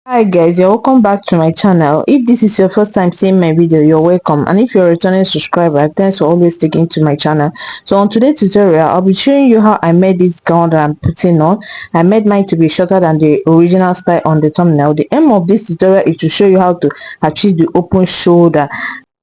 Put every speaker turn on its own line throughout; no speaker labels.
Hi guys, you're welcome back to my channel. If this is your first time seeing my video, you're welcome, and if you're a returning subscriber, thanks for always sticking to my channel. So on today's tutorial, I'll be showing you how I made this gown that I'm putting on. I made mine to be shorter than the original style on the thumbnail. The aim of this tutorial is to show you how to achieve the open shoulder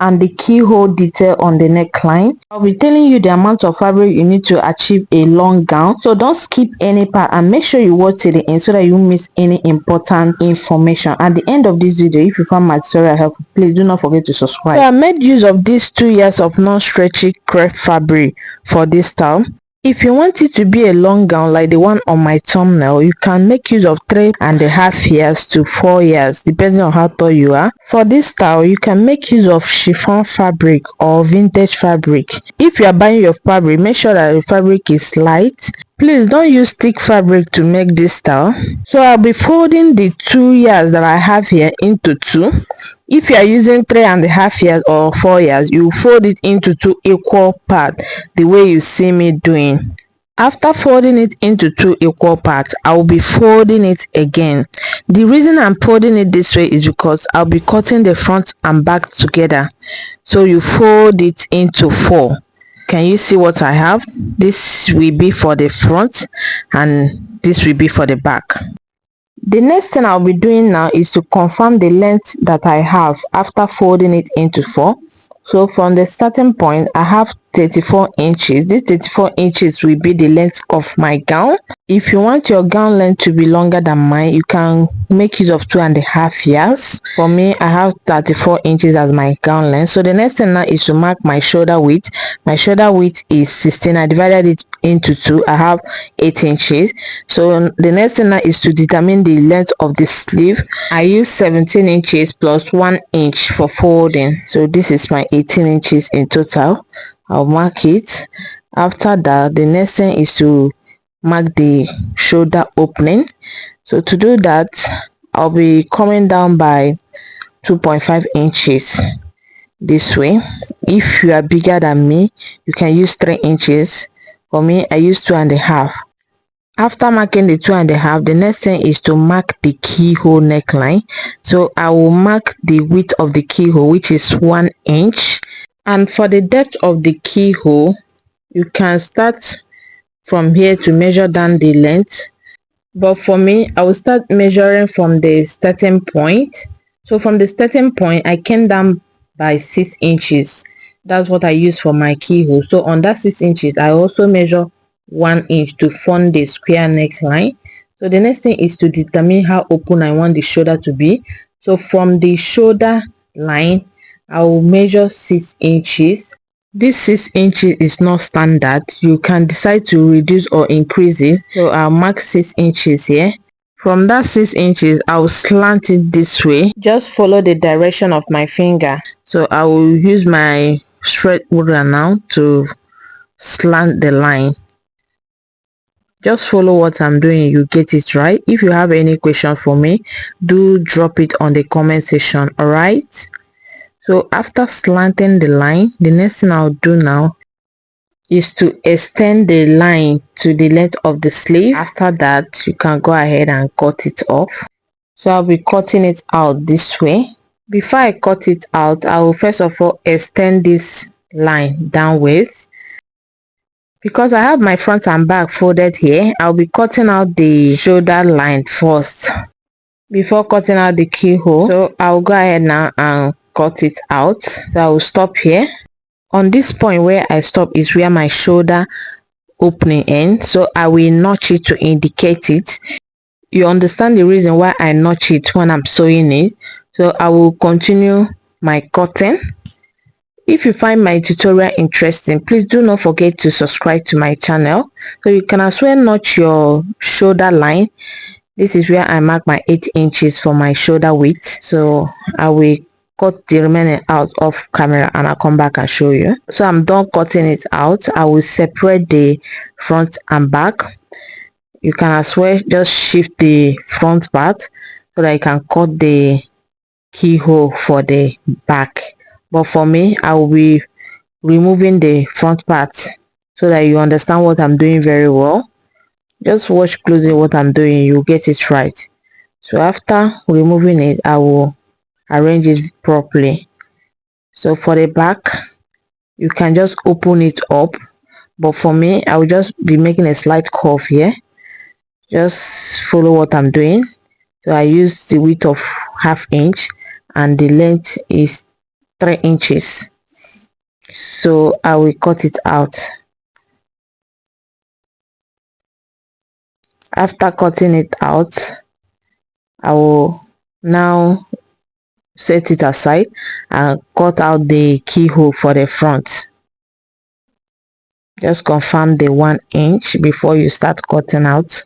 and the keyhole detail on the neckline. I'll be telling you the amount of fabric you need to achieve a long gown, so don't skip any part and make sure you watch till the end so that you won't miss any important information. At the end of this video, if you found my tutorial helpful, please do not forget to subscribe. So I made use of these 2 years of non-stretchy crepe fabric for this style. If you want it to be a long gown like the one on my thumbnail, you can make use of 3.5 years to 4 years depending on how tall you are. For this style, you can make use of chiffon fabric or vintage fabric. If you are buying your fabric, make sure that the fabric is light. Please don't use thick fabric to make this style. So I'll be folding the 2 years that I have here into 2. If you are using 3.5 years or 4 years, you fold it into 2 equal parts the way you see me doing. After folding it into 2 equal parts, I will be folding it again. The reason I'm folding it this way is because I'll be cutting the front and back together. So you fold it into 4. Can you see what I have? This will be for the front and this will be for the back. The next thing I'll be doing now is to confirm the length that I have after folding it into 4. So from the starting point, I have 34 inches. This 34 inches will be the length of my gown. If you want your gown length to be longer than mine, you can make use of 2.5 years. For me, I have 34 inches as my gown length. So the next thing now is to mark my shoulder width. My shoulder width is 16. I divided it into 2. I have 8 inches. So the next thing now is to determine the length of the sleeve. I use 17 inches plus 1 inch for folding. So this is my 18 inches in total. I'll mark it. After that, the next thing is to mark the shoulder opening. So to do that, I'll be coming down by 2.5 inches this way. If you are bigger than me, you can use 3 inches. For me, I use 2.5. After marking the 2.5, the next thing is to mark the keyhole neckline. So I will mark the width of the keyhole, which is 1 inch. And for the depth of the keyhole, you can start from here to measure down the length. But for me, I will start measuring from the starting point. So from the starting point, I came down by 6 inches. That's what I use for my keyhole. So on that 6 inches, I also measure 1 inch to form the square neckline. So the next thing is to determine how open I want the shoulder to be. So from the shoulder line, I will measure 6 inches. This 6 inches is not standard. You can decide to reduce or increase it. So I'll mark 6 inches here. From that 6 inches, I will slant it this way. Just follow the direction of my finger. So I will use my straight ruler now to slant the line. Just follow what I'm doing, you get it right. If you have any question for me, do drop it on the comment section. All right. So after slanting the line, the next thing I'll do now is to extend the line to the length of the sleeve. After that, you can go ahead and cut it off. So I'll be cutting it out this way. Before I cut it out, I will first of all extend this line downwards. Because I have my front and back folded here, I'll be cutting out the shoulder line first before cutting out the keyhole. So I'll go ahead now and cut it out. So I will stop here. On this point where I stop is where my shoulder opening ends. So I will notch it to indicate it. You understand the reason why I notch it when I'm sewing it. So I will continue my cutting. If you find my tutorial interesting, please do not forget to subscribe to my channel. So you can as well notch your shoulder line. This is where I mark my 8 inches for my shoulder width. So I will cut the remaining out off camera and I'll come back and show you. So I'm done cutting it out. I will separate the front and back. You can as well just shift the front part so that you can cut the keyhole for the back. But for me, I will be removing the front part so that you understand what I'm doing very well. Just watch closely what I'm doing, you'll get it right. So after removing it, I will arrange it properly. So for the back, you can just open it up, but for me, I will just be making a slight curve here. Just follow what I'm doing. So I use the width of 1/2 inch and the length is 3 inches. So I will cut it out. After cutting it out, I will now set it aside and cut out the keyhole for the front. Just confirm the 1 inch before you start cutting out.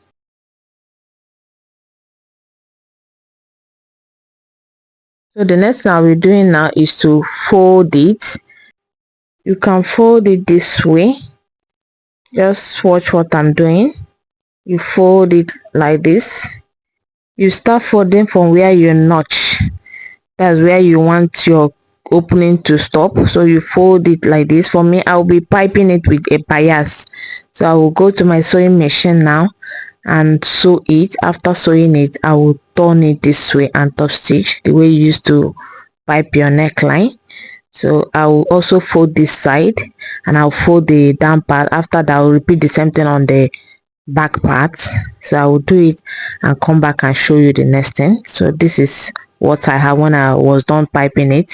So the next thing I'll be doing now is to fold it. You can fold it this way. Just watch what I'm doing. You fold it like this. You start folding from where you notch. That's where you want your opening to stop. So you fold it like this. For me, I'll be piping it with a bias. So I will go to my sewing machine now and sew it. After sewing it, I will turn it this way and top stitch the way you used to pipe your neckline. So I will also fold this side and I'll fold the down part. After that, I'll repeat the same thing on the back part. So I will do it and come back and show you the next thing. So this is what I have when I was done piping it.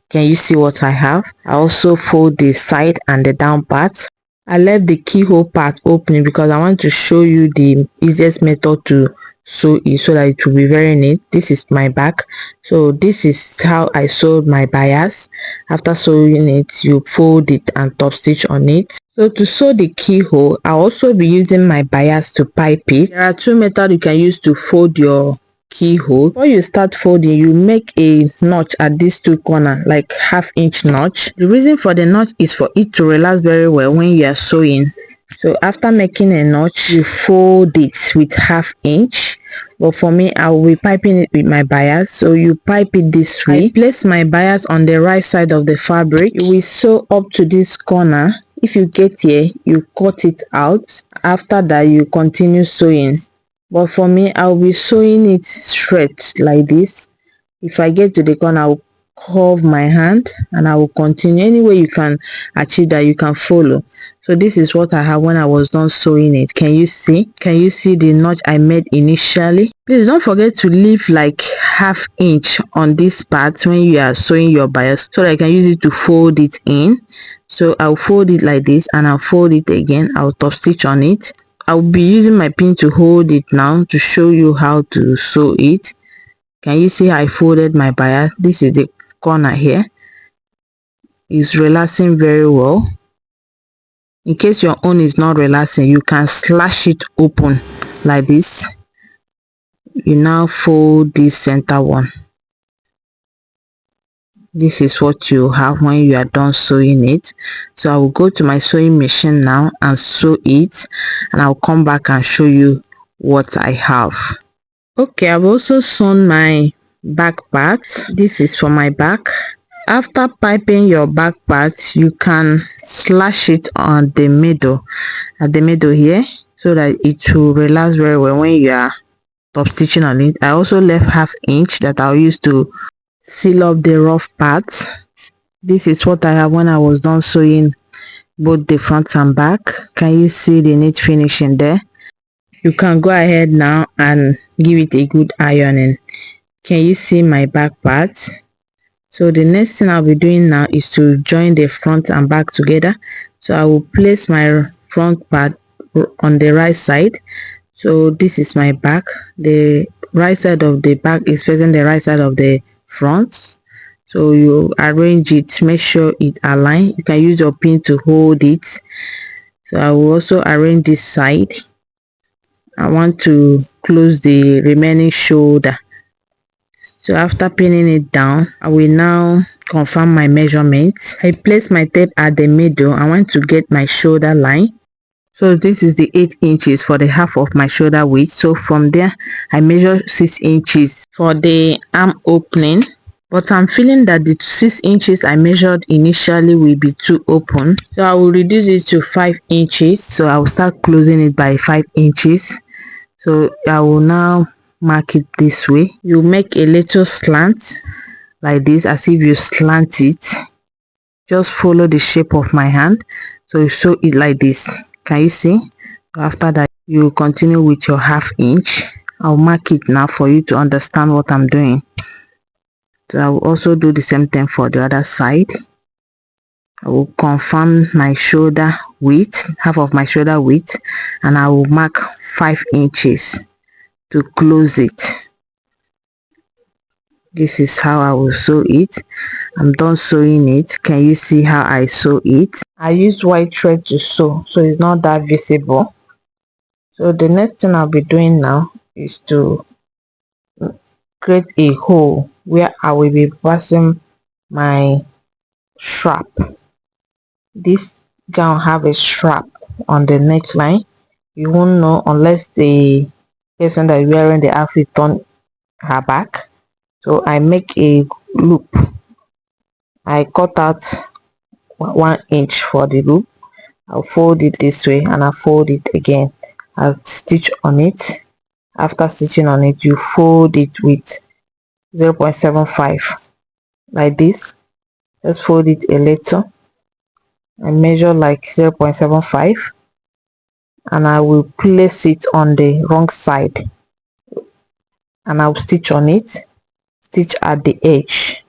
Can you see what I have? I also fold the side and the down part. I left the keyhole part open because I want to show you the easiest method to sew it so that it will be very neat. This is my back. So this is how I sewed my bias. After sewing it, you fold it and top stitch on it. So to sew the keyhole, I'll also be using my bias to pipe it. There are two methods you can use to fold your keyhole. Before you start folding, you make a notch at these two corners, like 1/2 inch notch. The reason for the notch is for it to relax very well when you are sewing. So after making a notch, you fold it with 1/2 inch. But for me, I will be piping it with my bias. So you pipe it this way. I place my bias on the right side of the fabric. You will sew up to this corner. If you get here, you cut it out. After that, you continue sewing. But for me, I'll be sewing it straight like this. If I get to the corner, I'll curve my hand and I will continue. Any way you can achieve that, you can follow. So this is what I have when I was done sewing it. Can you see? Can you see the notch I made initially? Please don't forget to leave like 1/2 inch on this part when you are sewing your bias so that I can use it to fold it in. So I'll fold it like this and I'll fold it again. I'll top stitch on it. I'll be using my pin to hold it now to show you how to sew it. Can you see how I folded my bias? This is the corner here. It's relaxing very well. In case your own is not relaxing, you can slash it open like this. You now fold this center one. This is what you have when you are done sewing it. So I will go to my sewing machine now and sew it, and I'll come back and show you what I have. Okay, I've also sewn my back part. This is for my back. After piping your back part, you can slash it on the middle, at the middle here, so that it will relax very well when you are top stitching on it. I also left 1/2 inch that I'll use to seal up the rough parts. This is what I have when I was done sewing both the front and back. Can you see the neat finishing there? You can go ahead now and give it a good ironing. Can you see my back part? So the next thing I'll be doing now is to join the front and back together. So I will place my front part on the right side. So this is my back. The right side of the back is facing the right side of the front. So you arrange it, make sure it aligns. You can use your pin to hold it. So I will also arrange this side. I want to close the remaining shoulder. So after pinning it down, I will now confirm my measurements. I place my tape at the middle. I want to get my shoulder line. So this is the 8 inches for the half of my shoulder width. So from there, I measure 6 inches for the arm opening. But I'm feeling that the 6 inches I measured initially will be too open. So I will reduce it to 5 inches. So I will start closing it by 5 inches. So I will now mark it this way. You make a little slant like this, as if you slant it. Just follow the shape of my hand, so you sew it like this. Can you see? After that, you continue with your 1/2 inch. I'll mark it now for you to understand what I'm doing. So I will also do the same thing for the other side. I will confirm my shoulder width, half of my shoulder width, and I will mark 5 inches to close it. This is how I will sew it. I'm done sewing it. Can you see how I sew it? I use white thread to sew, so it's not that visible. So the next thing I'll be doing now is to create a hole where I will be passing my strap. This gown have a strap on the neckline. You won't know unless the person that is wearing the outfit turn her back. So I make a loop. I cut out 1 inch for the loop. I'll fold it this way and I'll fold it again. I'll stitch on it. After stitching on it, you fold it with 0.75 like this. Just fold it a little and measure like 0.75, and I will place it on the wrong side and I'll stitch on it, stitch at the edge.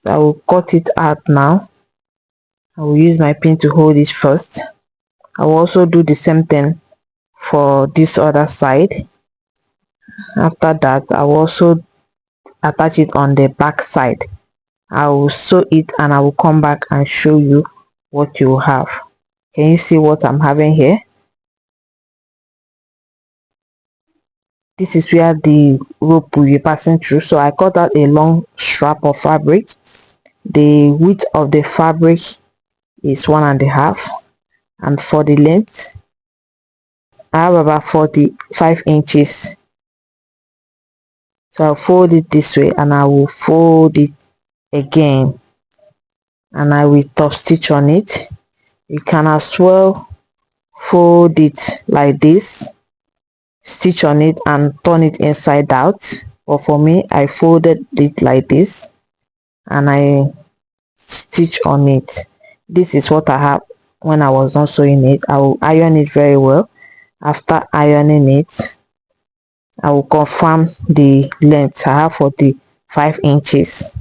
So I will cut it out now. I will use my pin to hold it first. I will also do the same thing for this other side. After that, I will also attach it on the back side. I will sew it and I will come back and show you what you will have. Can you see what I'm having here? This is where the rope will be passing through. So I cut out a long strap of fabric. The width of the fabric is 1.5, and for the length I have about 45 inches. So I'll fold it this way and I will fold it again and I will top stitch on it. You can as well fold it like this, stitch on it and turn it inside out, but for me I folded it like this and I stitch on it. This is what I have when I was not sewing it. I will iron it very well. After ironing it, I will confirm the length. I have 45 inches.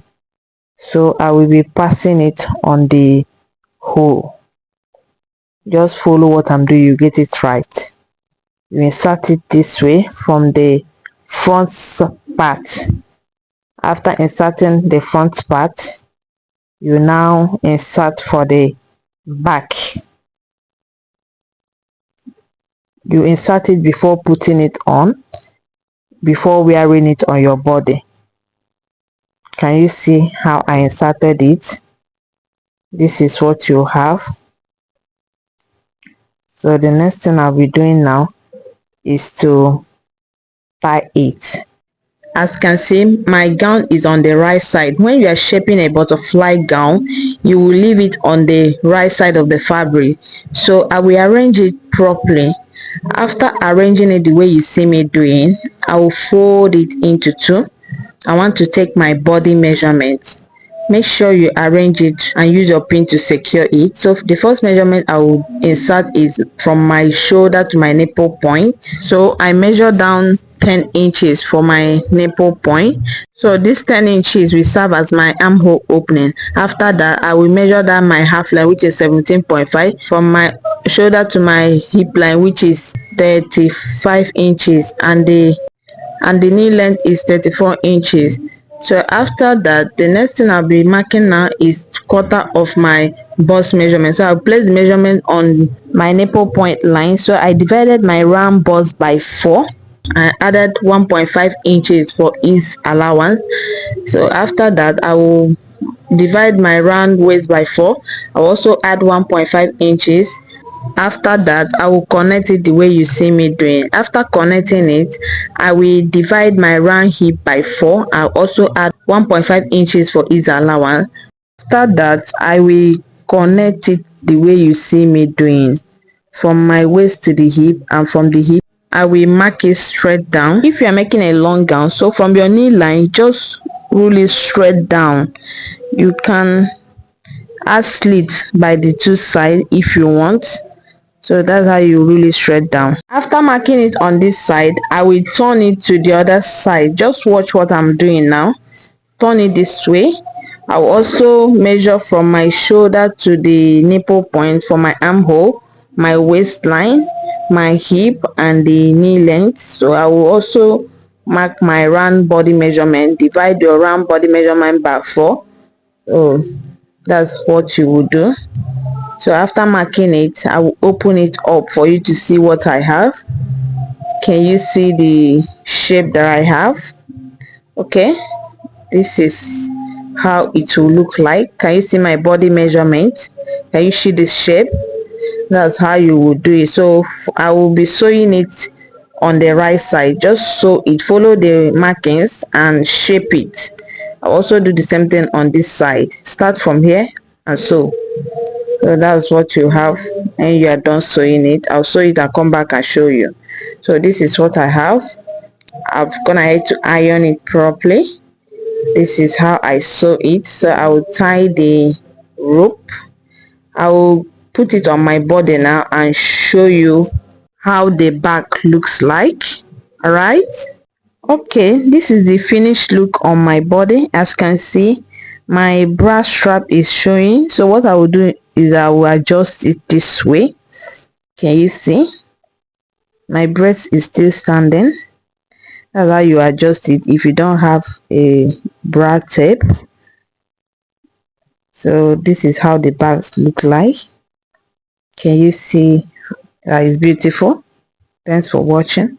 So I will be passing it on the hole. Just follow what I'm doing, you get it right. You insert it this way from the front part. After inserting the front part, you now insert for the back. You insert it before putting it on, before wearing it on your body. Can you see how I inserted it? This is what you have. So the next thing I'll be doing now is to tie it. As you can see, my gown is on the right side. When you are shaping a butterfly gown, you will leave it on the right side of the fabric. So I will arrange it properly. After arranging it the way you see me doing, I will fold it into two. I want to take my body measurement. Make sure you arrange it and use your pin to secure it. So the first measurement I will insert is from my shoulder to my nipple point. So I measure down 10 inches for my nipple point. So this 10 inches will serve as my armhole opening. After that, I will measure down my half line, which is 17.5, from my shoulder to my hip line, which is 35 inches, and the knee length is 34 inches. So after that, the next thing I'll be marking now is quarter of my bust measurement. So I'll place the measurement on my nipple point line. So I divided my round bust by 4. I added 1.5 inches for ease allowance. So after that, I will divide my round waist by 4. I'll also add 1.5 inches. After that, I will connect it the way you see me doing. After connecting it, I will divide my round hip by 4. I'll also add 1.5 inches for ease allowance. After that, I will connect it the way you see me doing, from my waist to the hip and from the hip I will mark it straight down. If you are making a long gown, so from your knee line, just rule it straight down. You can add slits by the two sides if you want. So that's how you rule it straight down. After marking it on this side, I will turn it to the other side. Just watch what I'm doing now. Turn it this way. I will also measure from my shoulder to the nipple point for my armhole, my waistline, my hip, and the knee length. So I will also mark my round body measurement. Divide your round body measurement by 4. So that's what you will do. So after marking it, I will open it up for you to see what I have. Can you see the shape that I have? Okay, this is how it will look like. Can you see my body measurement? Can you see the shape? That's how you will do it. So I will be sewing it on the right side. Just sew it, follow the markings and shape it. I'll also do the same thing on this side. Start from here and sew. So that's what you have, and you are done sewing it. I'll sew it and come back and show you. So this is what I have. I've gone ahead to iron it properly. This is how I sew it. So I will tie the rope. I will put it on my body now and show you how the back looks like. All right. Okay, this is the finished look on my body. As you can see, my bra strap is showing. So what I will do is I will adjust it this way. Can you see? My breast is still standing. That's how you adjust it if you don't have a bra tape. So this is how the bags look like. Can you see that is beautiful? Thanks for watching.